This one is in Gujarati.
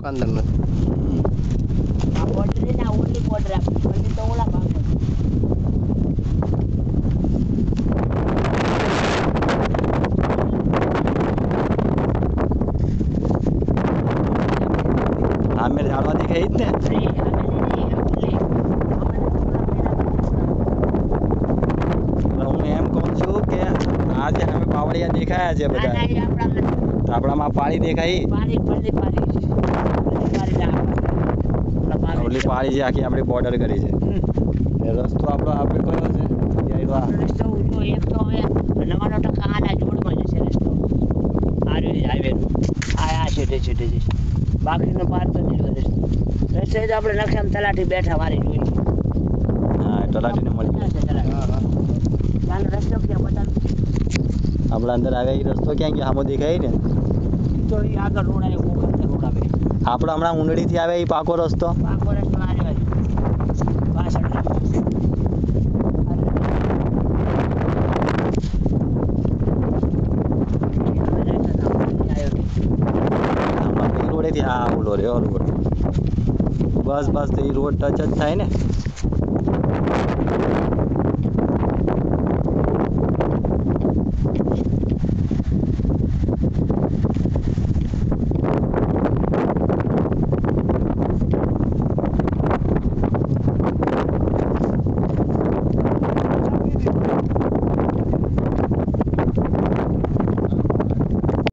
અંદર નથી આ બોર્ડર ને આ ઓલી બોર્ડર આપણી તો ઓલા ભાગ આ મેં ઝાડવા દેખાય જ ને હું એમ કહું છું કે આ જે અમે પાવડિયા દેખાયા છે બધા તો આપણામાં પાળી દેખાય ઓલી પાળી જે આખી આપણી બોર્ડર કરી છે એ રસ્તો આપણો આપણે કયો છે રસ્તો ઊંચો એક તો હવે 99% આના જોડમાં જશે રસ્તો આ હાઈવે આ છેટે છેટે જશે બાકીનો પાર તો નહીં રસ્તો રસ્તે તો આપણે નકશામાં તલાટી બેઠા મારી જોઈ હા તલાટીને મળી ચાલો રસ્તો ક્યાં બતાવું આપણા અંદર આવ્યા એ રસ્તો ક્યાં ગયો આમાં દેખાય ને તો એ આગળ રોડ આવે ગોખર રોડ આવે આપણે હમણાં ઉંડળીથી આવ્યા એ પાકો રસ્તો પાકો રસ્તો આ રહ્યો પાછળ રોડેથી હા ઓલો રે રોડ બસ બસ તો એ રોડ ટચ જ થાય ને